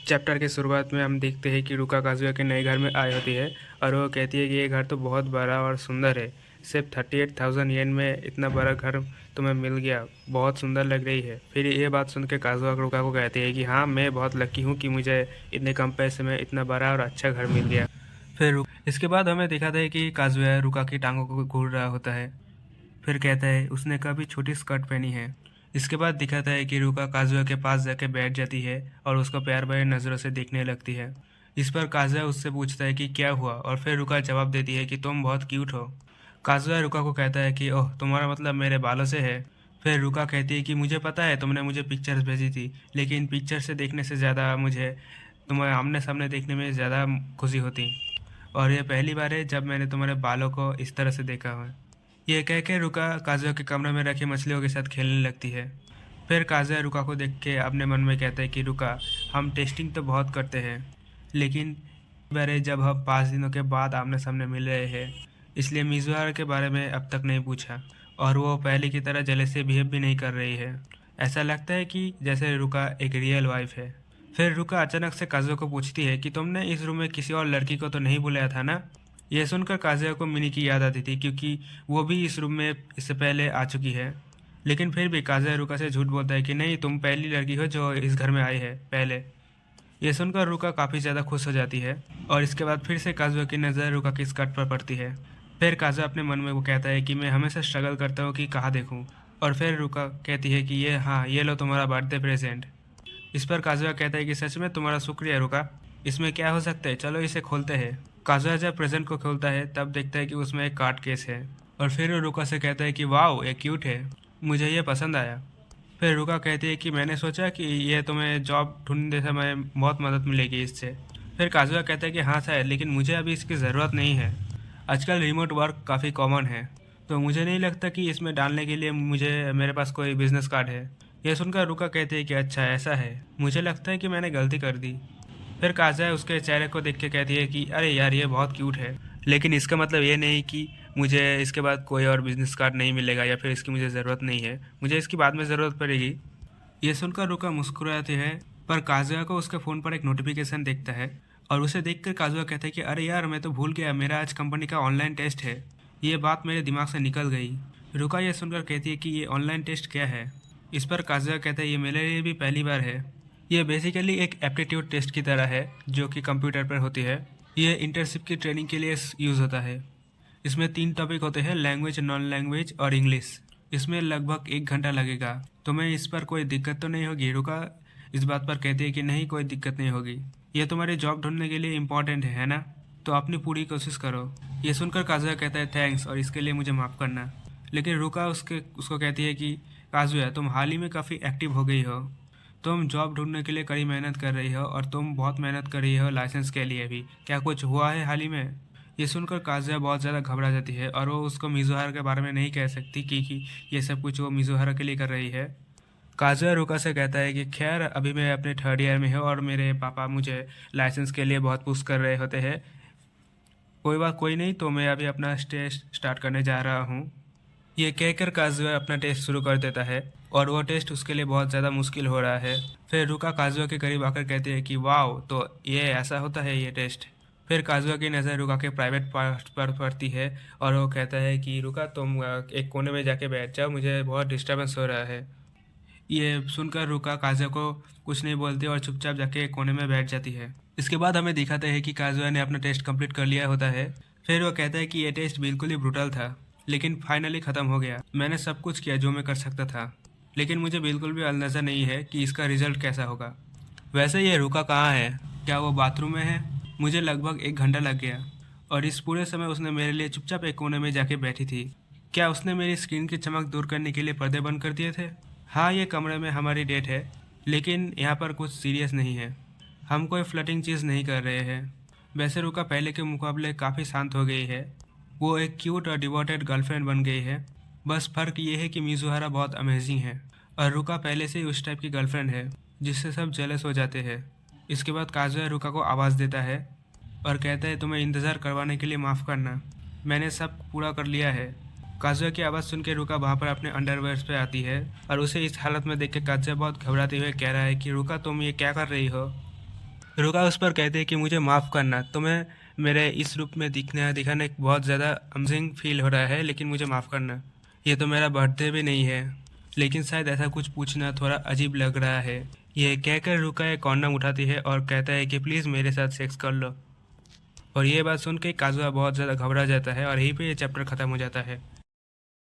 Chapter के शुरुआत में हम देखते हैं कि रुका काजुया के नए घर में आई होती है और वो कहती है कि ये घर तो बहुत बड़ा और सुंदर है। सिर्फ 38,000 येन में इतना बड़ा घर तुम्हें मिल गया, बहुत सुंदर लग रही है। फिर ये बात सुन के काजुआ रुका को कहती है कि हाँ, मैं बहुत लकी हूँ कि मुझे इतने कम पैसे में इतना बड़ा और अच्छा घर मिल गया। इसके बाद हमें दिखाता है कि काजुया रुका की टांगों को घूर रहा होता है। फिर कहता है उसने कभी छोटी स्कर्ट पहनी है। इसके बाद दिखाता है कि रुका काजुआ के पास जाके बैठ जाती है और उसको प्यार भरे नज़रों से देखने लगती है। इस पर काजुआ उससे पूछता है कि क्या हुआ, और फिर रुका जवाब देती है कि तुम बहुत क्यूट हो। काजुआ रुका को कहता है कि ओह, तुम्हारा मतलब मेरे बालों से है। फिर रुका कहती है कि मुझे पता है तुमने मुझे पिक्चर्स भेजी थी, लेकिन पिक्चर से देखने से ज़्यादा मुझे तुम्हें आमने सामने देखने में ज़्यादा खुशी होती, और यह पहली बार है जब मैंने तुम्हारे बालों को इस तरह से देखा है। ये कह के रुका काजुआ के कमरे में रखी मछलियों के साथ खेलने लगती है। फिर काजुआ रुका को देख के अपने मन में कहता है कि रुका, हम टेस्टिंग तो बहुत करते हैं, लेकिन बारे जब हम 5 दिनों के बाद आमने सामने मिल रहे हैं, इसलिए मिजुहारा के बारे में अब तक नहीं पूछा, और वो पहले की तरह जले से बिहेव भी नहीं कर रही है। ऐसा लगता है कि जैसे रुका एक रियल वाइफ है। फिर रुका अचानक से काजुआ को पूछती है कि तुमने इस रूम में किसी और लड़की को तो नहीं बुलाया था ना। यह सुनकर काजुआ को मिनी की याद आती थी, क्योंकि वो भी इस रूम में इससे पहले आ चुकी है। लेकिन फिर भी काजुआ रुका से झूठ बोलता है कि नहीं, तुम पहली लड़की हो जो इस घर में आई है पहले। यह सुनकर रुका काफ़ी ज़्यादा खुश हो जाती है, और इसके बाद फिर से काजुआ की नज़र रुका की स्कर्ट पर पड़ती है। फिर काजुआ अपने मन में वो कहता है कि मैं हमेशा स्ट्रगल करता हूँ कि कहाँ देखूँ। और फिर रुका कहती है कि ये लो तुम्हारा बर्थडे प्रेजेंट। इस पर काजुआ कहता है कि सच में तुम्हारा शुक्रिया रुका, इसमें क्या हो सकता है, चलो इसे खोलते हैं। काजुआ जब प्रेजेंट को खोलता है तब देखता है कि उसमें एक कार्ड केस है, और फिर वो रुका से कहता है कि वाओ, ये क्यूट है, मुझे ये पसंद आया। फिर रुका कहती है कि मैंने सोचा कि ये तुम्हें जॉब ढूंढते समय बहुत मदद मिलेगी इससे। फिर काजुआ कहता है कि हाँ शायद, लेकिन मुझे अभी इसकी ज़रूरत नहीं है। आजकल रिमोट वर्क काफ़ी कॉमन है, तो मुझे नहीं लगता कि इसमें डालने के लिए मेरे पास कोई बिजनेस कार्ड है। यह सुनकर रुका कहते हैं कि अच्छा ऐसा है, मुझे लगता है कि मैंने गलती कर दी। फिर काजुआ उसके चेहरे को देख के कहती है कि अरे यार, ये बहुत क्यूट है, लेकिन इसका मतलब ये नहीं कि मुझे इसके बाद कोई और बिजनेस कार्ड नहीं मिलेगा या फिर इसकी मुझे ज़रूरत नहीं है, मुझे इसकी बाद में ज़रूरत पड़ेगी। ये सुनकर रुका मुस्कुराती है, पर काजुआ को उसके फ़ोन पर एक नोटिफिकेशन देखता है, और उसे देखकर काजुआ कहता है कि अरे यार, मैं तो भूल गया, मेरा आज कंपनी का ऑनलाइन टेस्ट है। ये बात मेरे दिमाग से निकल गई। रुका यह सुनकर कहती है कि ये ऑनलाइन टेस्ट क्या है। इस पर काजुआ कहता है ये मेरे लिए भी पहली बार है। ये बेसिकली एक एप्टीट्यूड टेस्ट की तरह है जो कि कंप्यूटर पर होती है। ये इंटर्नशिप की ट्रेनिंग के लिए यूज़ होता है। इसमें 3 टॉपिक होते हैं, लैंग्वेज, नॉन लैंग्वेज और इंग्लिश। इसमें लगभग 1 घंटा लगेगा। तुम्हें इस पर कोई दिक्कत तो नहीं होगी? रुका इस बात पर कहती है कि नहीं, कोई दिक्कत नहीं होगी, ये तुम्हारी जॉब ढूंढने के लिए इम्पॉर्टेंट है ना, तो अपनी पूरी कोशिश करो। ये सुनकर काजुआ कहता है थैंक्स, और इसके लिए मुझे माफ़ करना। लेकिन रुका उसको कहती है कि काजुआ, तुम हाल ही में काफ़ी एक्टिव हो गई हो, तुम जॉब ढूंढने के लिए कड़ी मेहनत कर रही हो, और तुम बहुत मेहनत कर रही हो लाइसेंस के लिए भी। क्या कुछ हुआ है हाल ही में? ये सुनकर काजुआ बहुत ज़्यादा घबरा जाती है, और वो उसको मिजुहारा के बारे में नहीं कह सकती कि ये सब कुछ वो मिजुहारा के लिए कर रही है। काजुआ रुका से कहता है कि खैर, अभी मैं अपने 3rd ईयर में हूँ और मेरे पापा मुझे लाइसेंस के लिए बहुत पुश कर रहे होते हैं। कोई बात कोई नहीं, तो मैं अभी अपना टेस्ट स्टार्ट करने जा रहा हूँ। ये कहकर काजुआ अपना टेस्ट शुरू कर देता है, और वो टेस्ट उसके लिए बहुत ज़्यादा मुश्किल हो रहा है। फिर रुका काजुआ के करीब आकर कहती है कि वाओ, तो ये ऐसा होता है ये टेस्ट। फिर काजुआ की नज़र रुका के प्राइवेट पार्ट पर पड़ती है, और वो कहता है कि रुका, तुम एक कोने में जाके बैठ जाओ, मुझे बहुत डिस्टर्बेंस हो रहा है। ये सुनकर रुका काजुआ को कुछ नहीं बोलती और चुपचाप जाके एक कोने में बैठ जाती है। इसके बाद हमें दिखाते हैं कि काजुआ ने अपना टेस्ट कंप्लीट कर लिया होता है। फिर वो कहता है कि ये टेस्ट बिल्कुल ही ब्रूटल था, लेकिन फाइनली ख़त्म हो गया। मैंने सब कुछ किया जो मैं कर सकता था, लेकिन मुझे बिल्कुल भी अंदाज़ा नहीं है कि इसका रिजल्ट कैसा होगा। वैसे ये रुका कहाँ है? क्या वो बाथरूम में है? मुझे लगभग 1 घंटा लग गया, और इस पूरे समय उसने मेरे लिए चुपचाप एक कोने में जाके बैठी थी। क्या उसने मेरी स्किन की चमक दूर करने के लिए पर्दे बंद कर दिए थे? हाँ, ये कमरे में हमारी डेट है, लेकिन यहाँ पर कुछ सीरियस नहीं है, हम कोई फ्लर्टिंग चीज़ नहीं कर रहे हैं। वैसे रुका पहले के मुकाबले काफ़ी शांत हो गई है, वो एक क्यूट और डिवोटेड गर्लफ्रेंड बन गई है। बस फ़र्क ये है कि मिजुहारा बहुत अमेजिंग है, और रुका पहले से ही उस टाइप की गर्लफ्रेंड है जिससे सब जेलस हो जाते हैं। इसके बाद काजुआ रुका को आवाज़ देता है और कहता है तुम्हें इंतज़ार करवाने के लिए माफ़ करना, मैंने सब पूरा कर लिया है। काजुआ की आवाज़ सुन के रुका वहाँ पर अपने अंडरवेयर्स पे आती है, और उसे इस हालत में देख के काजुआ बहुत घबराते हुए कह रहा है कि रुका, तुम ये क्या कर रही हो? रुका उस पर कहती है कि मुझे माफ़ करना, तुम्हें मेरे इस रूप में दिखाने बहुत ज़्यादा अमेजिंग फील हो रहा है, लेकिन मुझे माफ़ करना। ये तो मेरा बर्थडे भी नहीं है, लेकिन शायद ऐसा कुछ पूछना थोड़ा अजीब लग रहा है। ये कहकर रुका एक कॉन्डम उठाती है और कहता है कि प्लीज़ मेरे साथ सेक्स कर लो। और ये बात सुन के काजुआ बहुत ज़्यादा घबरा जाता है और यहीं पे ये चैप्टर ख़त्म हो जाता है।